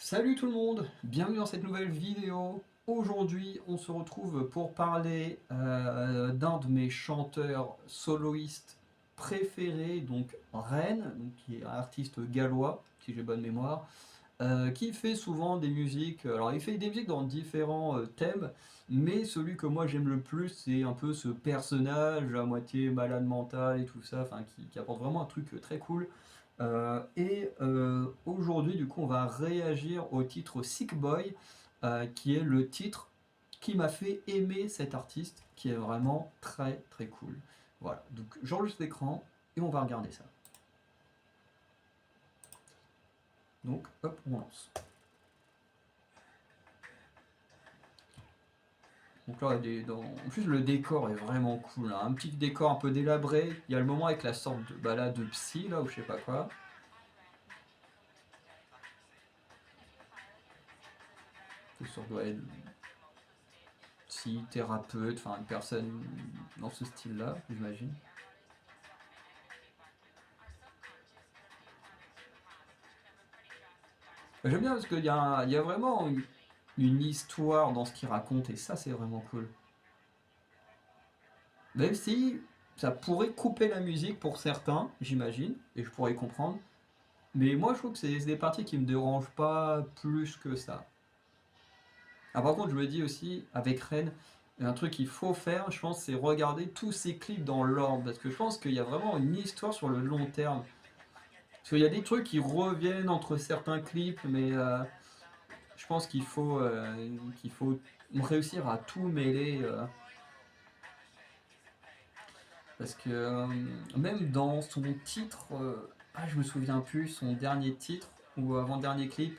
Salut tout le monde, bienvenue dans cette nouvelle vidéo. Aujourd'hui, on se retrouve pour parler d'un de mes chanteurs soloistes préférés, donc Ren, qui est un artiste gallois, si j'ai bonne mémoire, qui fait souvent des musiques. Alors, il fait des musiques dans différents thèmes, mais celui que moi j'aime le plus, c'est un peu ce personnage à moitié malade mental et tout ça, enfin, qui apporte vraiment un truc très cool. Aujourd'hui, du coup, on va réagir au titre Sick Boy, qui est le titre qui m'a fait aimer cet artiste, qui est vraiment très très cool. Voilà, donc j'enregistre l'écran et on va regarder ça. Donc, hop, on lance. Donc là, en plus, le décor est vraiment cool, hein. Un petit décor un peu délabré. Il y a le moment avec la sorte de, de psy, là, ou je sais pas quoi. C'est sur doit être thérapeute, enfin une personne dans ce style-là, j'imagine. J'aime bien parce qu'il y a vraiment une histoire dans ce qu'il raconte et ça c'est vraiment cool. Même si ça pourrait couper la musique pour certains, j'imagine, et je pourrais comprendre. Mais moi je trouve que c'est des parties qui me dérangent pas plus que ça. Ah, par contre je me dis aussi, avec Ren, un truc qu'il faut faire, je pense, c'est regarder tous ces clips dans l'ordre. Parce que je pense qu'il y a vraiment une histoire sur le long terme. Parce qu'il y a des trucs qui reviennent entre certains clips, mais je pense qu'il faut réussir à tout mêler. Parce que même dans son titre, je me souviens plus, son dernier titre, ou avant-dernier clip,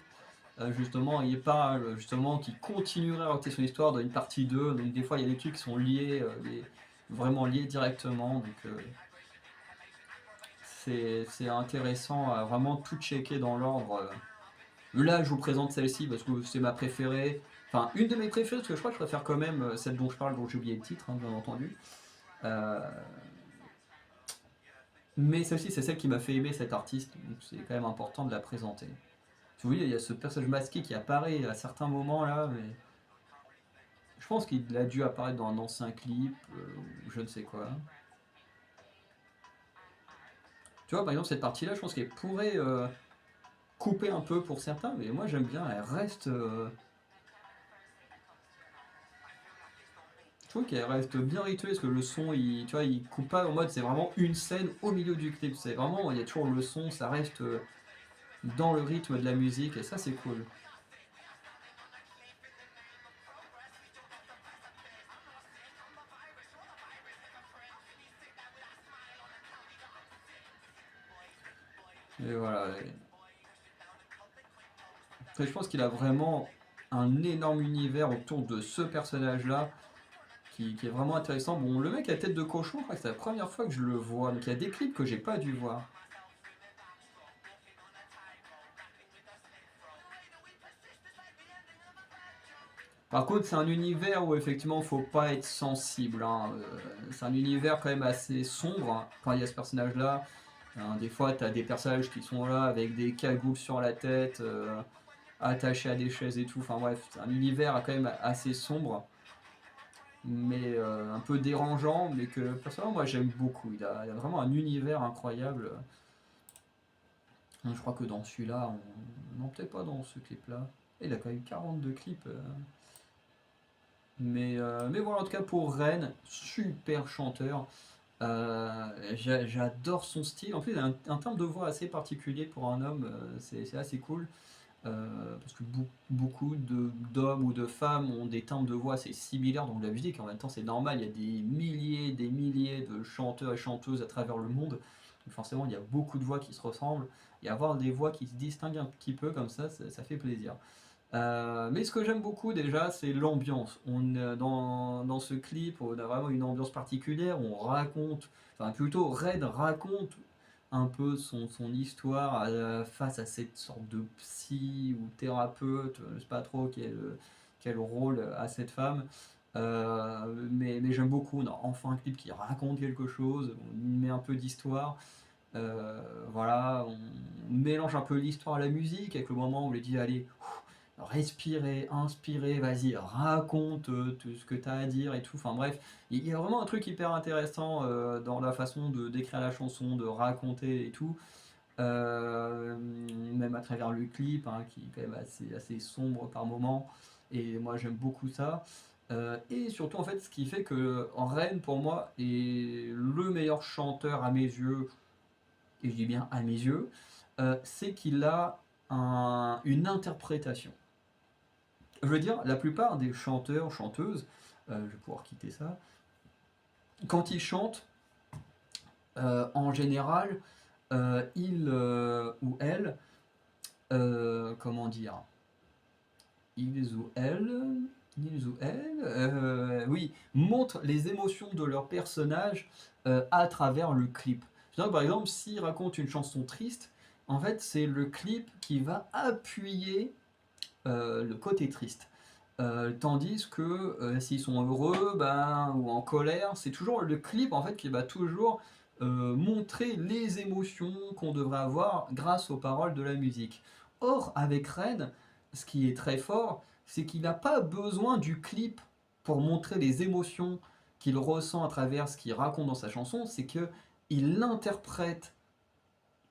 justement, il parle justement qu'il continuerait à raconter son histoire dans une partie 2. Donc des fois, il y a des trucs qui sont liés, vraiment liés directement. Donc c'est intéressant à vraiment tout checker dans l'ordre. Là, je vous présente celle-ci parce que c'est ma préférée. Enfin, une de mes préférées, parce que je crois que je préfère quand même celle dont je parle, dont j'ai oublié le titre, hein, bien entendu. Euh, mais celle-ci, c'est celle qui m'a fait aimer cet artiste, donc c'est quand même important de la présenter. Vous voyez, il y a ce personnage masqué qui apparaît à certains moments là, mais je pense qu'il a dû apparaître dans un ancien clip, ou je ne sais quoi. Tu vois, par exemple, cette partie-là, je pense qu'elle pourrait couper un peu pour certains, mais moi j'aime bien, elle reste. Je trouve qu'elle reste bien rythmée parce que le son, tu vois, il coupe pas en mode c'est vraiment une scène au milieu du clip. C'est vraiment, il y a toujours le son, ça reste dans le rythme de la musique et ça c'est cool. Et voilà. Après, je pense qu'il a vraiment un énorme univers autour de ce personnage-là qui est vraiment intéressant. Bon, le mec a tête de cochon, je crois que c'est la première fois que je le vois. Donc il y a des clips que j'ai pas dû voir. Par contre, c'est un univers où effectivement faut pas être sensible, hein. C'est un univers quand même assez sombre, hein. Quand il y a ce personnage-là, hein, des fois, tu as des personnages qui sont là avec des cagoules sur la tête, attachés à des chaises et tout. Enfin bref, c'est un univers quand même assez sombre, mais un peu dérangeant, mais que personnellement, moi j'aime beaucoup. Il a vraiment un univers incroyable. Je crois que dans celui-là, non, peut-être pas dans ce clip-là. Il a quand même 42 clips. Mais voilà, en tout cas pour Ren, super chanteur. J'adore son style. En plus, il a un timbre de voix assez particulier pour un homme. C'est assez cool. Parce que beaucoup d'hommes ou de femmes ont des timbres de voix assez similaires dans la musique. En même temps, c'est normal. Il y a des milliers de chanteurs et chanteuses à travers le monde. Donc forcément, il y a beaucoup de voix qui se ressemblent. Et avoir des voix qui se distinguent un petit peu comme ça fait plaisir. Mais ce que j'aime beaucoup déjà, c'est l'ambiance. Dans ce clip, on a vraiment une ambiance particulière. On raconte, enfin plutôt Red raconte un peu son histoire face à cette sorte de psy ou thérapeute, je sais pas trop quel rôle a cette femme. Mais j'aime beaucoup, on a enfin un clip qui raconte quelque chose, on y met un peu d'histoire. Voilà, on mélange un peu l'histoire à la musique avec le moment où on lui dit allez, respirer, inspirer, vas-y, raconte tout ce que tu as à dire et tout. Enfin bref, il y a vraiment un truc hyper intéressant dans la façon de d'écrire la chanson, de raconter et tout. Même à travers le clip, hein, qui est quand même assez sombre par moment. Et moi j'aime beaucoup ça. Et surtout en fait ce qui fait que Ren pour moi est le meilleur chanteur à mes yeux, et je dis bien à mes yeux, c'est qu'il a une interprétation. Je veux dire, la plupart des chanteurs, chanteuses, je vais pouvoir quitter ça, quand ils chantent, en général, ils ou elles, comment dire, oui, montrent les émotions de leur personnage à travers le clip. C'est-à-dire que, par exemple, s'ils racontent une chanson triste, en fait, c'est le clip qui va appuyer le côté triste. Tandis que s'ils sont heureux ben, ou en colère, c'est toujours le clip en fait qui va toujours montrer les émotions qu'on devrait avoir grâce aux paroles de la musique. Or, avec Ren, ce qui est très fort, c'est qu'il n'a pas besoin du clip pour montrer les émotions qu'il ressent à travers ce qu'il raconte dans sa chanson, c'est que il l'interprète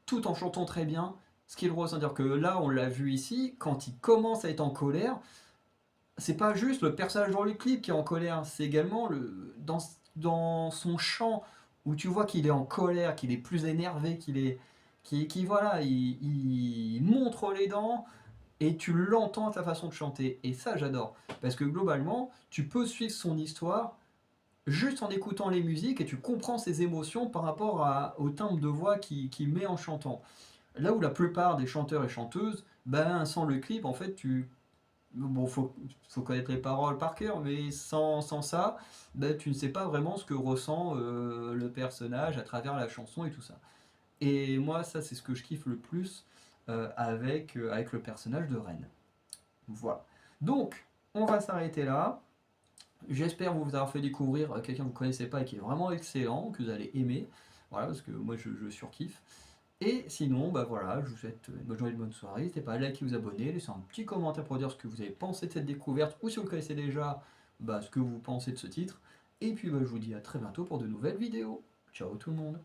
tout en chantant très bien ce qu'il ressent. C'est-à-dire que là, on l'a vu ici, quand il commence à être en colère, c'est pas juste le personnage dans le clip qui est en colère, c'est également dans son chant où tu vois qu'il est en colère, qu'il est plus énervé, voilà, il montre les dents et tu l'entends à sa façon de chanter. Et ça, j'adore. Parce que globalement, tu peux suivre son histoire juste en écoutant les musiques et tu comprends ses émotions par rapport au timbre de voix qu'il met en chantant. Là où la plupart des chanteurs et chanteuses, ben, sans le clip, en fait, bon, faut connaître les paroles par cœur, mais sans ça, ben, tu ne sais pas vraiment ce que ressent le personnage à travers la chanson et tout ça. Et moi, ça, c'est ce que je kiffe le plus avec le personnage de Ren. Voilà. Donc, on va s'arrêter là. J'espère vous avoir fait découvrir quelqu'un que vous ne connaissez pas et qui est vraiment excellent, que vous allez aimer. Voilà, parce que moi, je surkiffe. Et sinon, bah voilà, je vous souhaite une bonne journée, une bonne soirée. N'hésitez pas à liker, vous abonner, laisser un petit commentaire pour dire ce que vous avez pensé de cette découverte ou si vous connaissez déjà, bah, ce que vous pensez de ce titre. Et puis bah, je vous dis à très bientôt pour de nouvelles vidéos. Ciao tout le monde.